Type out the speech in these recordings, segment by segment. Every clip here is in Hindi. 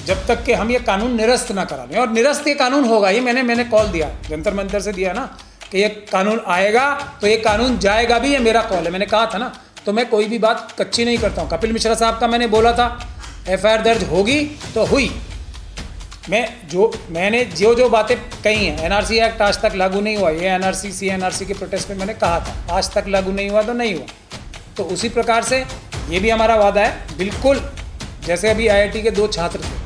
जब तक कि हम ये कानून निरस्त ना करा लें। और निरस्त ये कानून होगा, ये मैंने कॉल दिया, जंतर मंतर से दिया ना कि ये कानून आएगा तो ये कानून जाएगा भी, ये मेरा कॉल है। मैंने कहा था ना, तो मैं कोई भी बात कच्ची नहीं करता हूँ। कपिल मिश्रा साहब का मैंने बोला था एफआईआर दर्ज होगी तो हुई। मैंने जो बातें कही हैं, एनआरसी एक्ट आज तक लागू नहीं हुआ, ये एनआरसी सीएनआरसी के प्रोटेस्ट में मैंने कहा था, आज तक लागू नहीं हुआ तो नहीं हुआ। तो उसी प्रकार से ये भी हमारा वादा है, बिल्कुल जैसे अभी आईआईटी के 2 छात्र थे।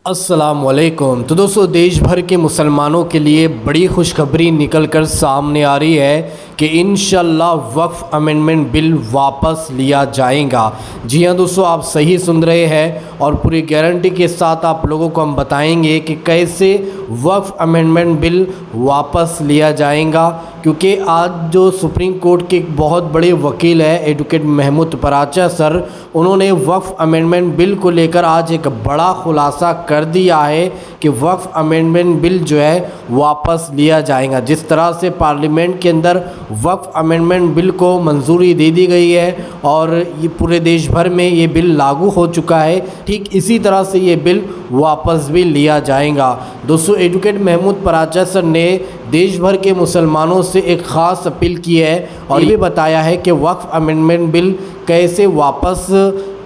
अस्सलाम वालेकुम। तो दोस्तों, देश भर के मुसलमानों के लिए बड़ी खुशखबरी निकल कर सामने आ रही है कि इंशाल्लाह वक्फ अमेंडमेंट बिल वापस लिया जाएगा। जी हाँ दोस्तों, आप सही सुन रहे हैं और पूरी गारंटी के साथ आप लोगों को हम बताएंगे कि कैसे वक्फ अमेंडमेंट बिल वापस लिया जाएगा। क्योंकि आज जो सुप्रीम कोर्ट के एक बहुत बड़े वकील है एडवोकेट महमूद पराचा सर, उन्होंने वक्फ अमेंडमेंट बिल को लेकर आज एक बड़ा खुलासा कर दिया है कि वक्फ अमेंडमेंट बिल जो है वापस लिया जाएगा। जिस तरह से पार्लियामेंट के अंदर वक्फ अमेंडमेंट बिल को मंजूरी दे दी गई है और ये पूरे देश भर में ये बिल लागू हो चुका है, ठीक इसी तरह से ये बिल वापस भी लिया जाएगा। दोस्तों, एडवोकेट महमूद पराचा सर ने देश भर के मुसलमानों से एक ख़ास अपील की है और ये भी बताया है कि वक्फ अमेंडमेंट बिल कैसे वापस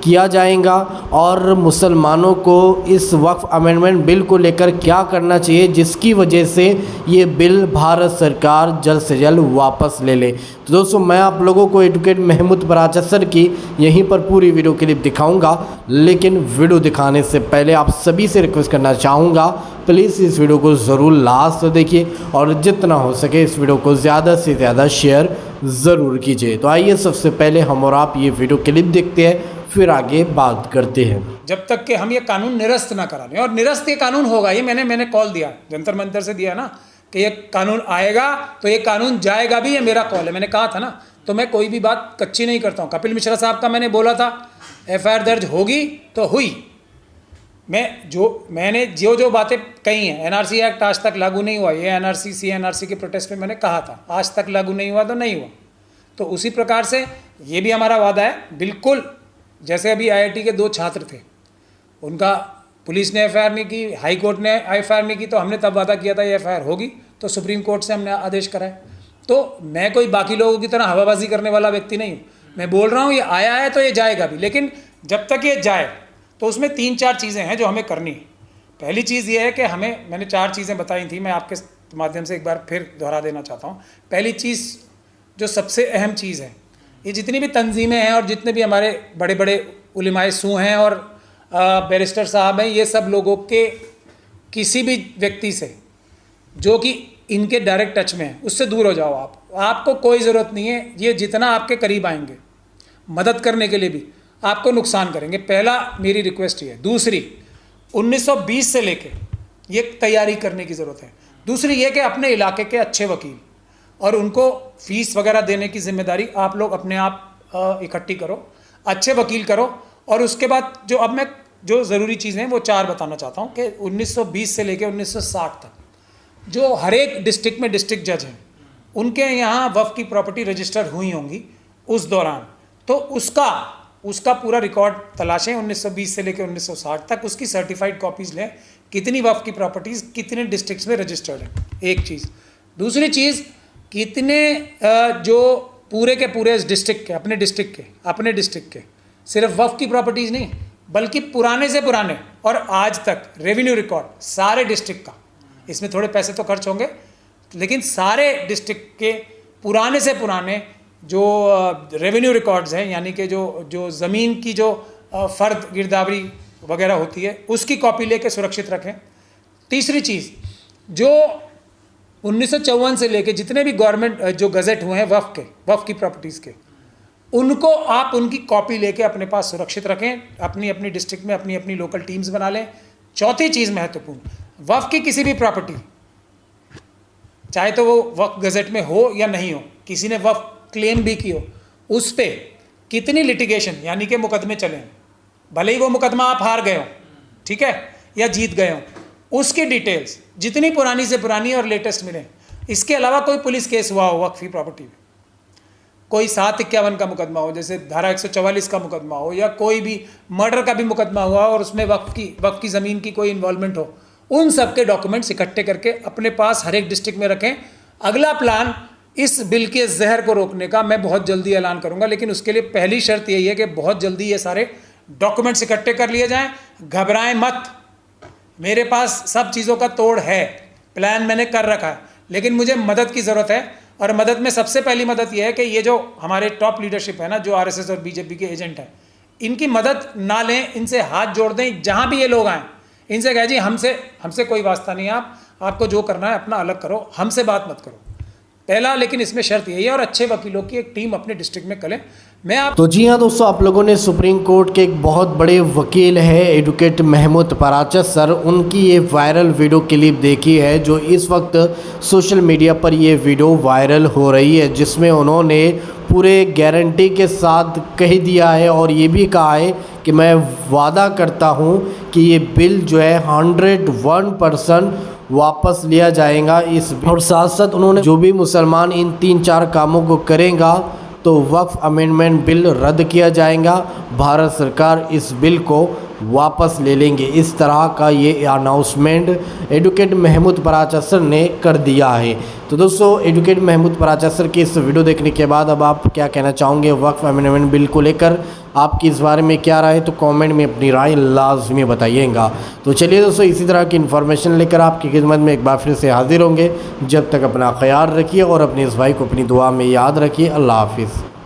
किया जाएगा और मुसलमानों को इस वक्फ अमेंडमेंट बिल को लेकर क्या करना चाहिए, जिसकी वजह से ये बिल भारत सरकार जल्द से जल्द वापस ले ले। तो दोस्तों, मैं आप लोगों को एडवोकेट महमूद पराचा सर की यहीं पर पूरी वीडियो क्लिप दिखाऊंगा, लेकिन वीडियो दिखाने से पहले आप सभी से रिक्वेस्ट करना चाहूँगा, प्लीज़ इस वीडियो को ज़रूर लास्ट तक देखिए और जितना हो सके इस वीडियो को ज़्यादा से ज़्यादा शेयर ज़रूर कीजिए। तो आइए सबसे पहले हम और आप ये वीडियो क्लिप देखते हैं, फिर आगे बात करते हैं। जब तक कि हम ये कानून निरस्त ना करा लें, और निरस्त ये कानून होगा, ये मैंने कॉल दिया, जंतर मंतर से दिया ना कि ये कानून आएगा तो ये कानून जाएगा भी, ये मेरा कॉल है। मैंने कहा था ना, तो मैं कोई भी बात कच्ची नहीं करता हूँ। कपिल मिश्रा साहब का मैंने बोला था एफआईआर दर्ज होगी तो हुई। मैंने जो बातें कही हैं, एनआरसी एक्ट आज तक लागू नहीं हुआ, ये एनआरसी सीएनआरसी के प्रोटेस्ट में मैंने कहा था, आज तक लागू नहीं हुआ तो नहीं हुआ। तो उसी प्रकार से ये भी हमारा वादा है, बिल्कुल जैसे अभी आईआईटी के 2 छात्र थे, उनका पुलिस ने एफआईआर नहीं की, हाई कोर्ट ने एफआईआर नहीं की, तो हमने तब वादा किया था ये एफआईआर होगी, तो सुप्रीम कोर्ट से हमने आदेश कराए। तो मैं कोई बाकी लोगों की तरह हवाबाजी करने वाला व्यक्ति नहीं हूँ। मैं बोल रहा हूँ ये आया है तो ये जाएगा भी, लेकिन जब तक ये जाए तो उसमें 3-4 चीज़ें हैं जो हमें करनी है। पहली चीज़ ये है कि मैंने 4 चीज़ें बताई थी, मैं आपके माध्यम से एक बार फिर दोहरा देना चाहता हूँ। पहली चीज़ जो सबसे अहम चीज़ है, ये जितनी भी तंजीमें हैं और जितने भी हमारे बड़े बड़े उलिमाए सू हैं और बैरिस्टर साहब हैं, ये सब लोगों के किसी भी व्यक्ति से जो कि इनके डायरेक्ट टच में है उससे दूर हो जाओ। आपको कोई ज़रूरत नहीं है, ये जितना आपके करीब आएंगे मदद करने के लिए भी आपको नुकसान करेंगे। पहला मेरी रिक्वेस्ट ये है। दूसरी, 1920 से लेके ये तैयारी करने की ज़रूरत है। दूसरी ये कि अपने इलाके के अच्छे वकील और उनको फीस वगैरह देने की जिम्मेदारी आप लोग अपने आप इकट्ठी करो, अच्छे वकील करो। और उसके बाद जो ज़रूरी चीज़ें हैं वो 4 बताना चाहता हूँ कि 1920 से लेकर 1960 तक जो हर एक डिस्ट्रिक्ट में डिस्ट्रिक्ट जज हैं, उनके यहाँ वक्फ की प्रॉपर्टी रजिस्टर हुई होंगी उस दौरान, तो उसका पूरा रिकॉर्ड तलाशें 1920 से लेकर 1960 तक, उसकी सर्टिफाइड कॉपीज़ लें, कितनी वक्फ की प्रॉपर्टीज़ कितने डिस्ट्रिक्ट्स में रजिस्टर्ड हैं, एक चीज़। दूसरी चीज़, कितने जो पूरे के पूरे इस डिस्ट्रिक्ट के अपने डिस्ट्रिक्ट के सिर्फ वक्फ की प्रॉपर्टीज़ नहीं, बल्कि पुराने से पुराने और आज तक रेवेन्यू रिकॉर्ड सारे डिस्ट्रिक्ट का, इसमें थोड़े पैसे तो खर्च होंगे, लेकिन सारे डिस्ट्रिक्ट के पुराने से पुराने जो रेवेन्यू रिकॉर्ड्स हैं, यानी कि जो ज़मीन की जो फ़र्द गिरदावरी वगैरह होती है, उसकी कॉपी लेके सुरक्षित रखें। तीसरी चीज़, जो 1954 से लेके जितने भी गवर्नमेंट जो गज़ेट हुए हैं वक्फ की प्रॉपर्टीज़ के, उनको आप उनकी कॉपी लेके अपने पास सुरक्षित रखें, अपनी डिस्ट्रिक्ट में अपनी लोकल टीम्स बना लें। चौथी चीज़ महत्वपूर्ण, वक्फ की किसी भी प्रॉपर्टी, चाहे तो वो वक्फ गज़ेट में हो या नहीं हो, किसी ने वक्फ क्लेम भी की हो, उस पर कितनी लिटिगेशन यानी कि मुकदमे चले हैं, भले ही वो मुकदमा आप हार गए हो, ठीक है, या जीत गए हो, उसकी डिटेल्स जितनी पुरानी से पुरानी और लेटेस्ट मिलें। इसके अलावा कोई पुलिस केस हुआ हो वक्फ की प्रॉपर्टी में, कोई 751 का मुकदमा हो, जैसे धारा 144 का मुकदमा हो, या कोई भी मर्डर का भी मुकदमा हुआ और उसमें वक्फ की ज़मीन की कोई इन्वॉल्वमेंट हो, उन सब के डॉक्यूमेंट्स इकट्ठे करके अपने पास हर एक डिस्ट्रिक्ट में रखें। अगला प्लान इस बिल के जहर को रोकने का मैं बहुत जल्दी ऐलान करूंगा, लेकिन उसके लिए पहली शर्त यही है कि बहुत जल्दी ये सारे डॉक्यूमेंट्स इकट्ठे कर लिए जाएं। घबराएं मत, मेरे पास सब चीज़ों का तोड़ है, प्लान मैंने कर रखा है, लेकिन मुझे मदद की ज़रूरत है। और मदद में सबसे पहली मदद ये है कि ये जो हमारे टॉप लीडरशिप है ना, जो आरएसएस और बीजेपी के एजेंट हैं, इनकी मदद ना लें, इनसे हाथ जोड़ दें। जहाँ भी ये लोग आएँ, इनसे कहे जी हमसे कोई वास्ता नहीं है, आपको जो करना है अपना अलग करो, हमसे बात मत करो, पहला। लेकिन इसमें शर्त यही है, और अच्छे वकीलों की एक टीम अपने डिस्ट्रिक्ट में करें। तो जी हाँ दोस्तों, आप लोगों ने सुप्रीम कोर्ट के एक बहुत बड़े वकील है एडवोकेट महमूद पराचर सर, उनकी ये वायरल वीडियो क्लिप देखी है, जो इस वक्त सोशल मीडिया पर ये वीडियो वायरल हो रही है, जिसमें उन्होंने पूरे गारंटी के साथ कह दिया है और ये भी कहा है कि मैं वादा करता हूँ कि ये बिल जो है 101% वापस लिया जाएगा इस। और साथ साथ उन्होंने जो भी मुसलमान इन 3-4 कामों को करेगा तो वक्फ अमेंडमेंट बिल रद्द किया जाएगा, भारत सरकार इस बिल को वापस ले लेंगे। इस तरह का ये अनाउंसमेंट एडवोकेट महमूद पराचर सर ने कर दिया है। तो दोस्तों, एडवोकेट महमूद पराचर सर की इस वीडियो देखने के बाद अब आप क्या कहना चाहोगे वक्फ अमेंडमेंट बिल को लेकर? आपकी इस बारे में क्या राय है, तो कमेंट में अपनी राय लाजमी बताइएगा। तो चलिए दोस्तों, इसी तरह की इन्फॉर्मेशन लेकर आपकी खिदमत में एक बार फिर से हाजिर होंगे। जब तक अपना ख्याल रखिए और अपने इस भाई को अपनी दुआ में याद रखिए। अल्लाह हाफिज़।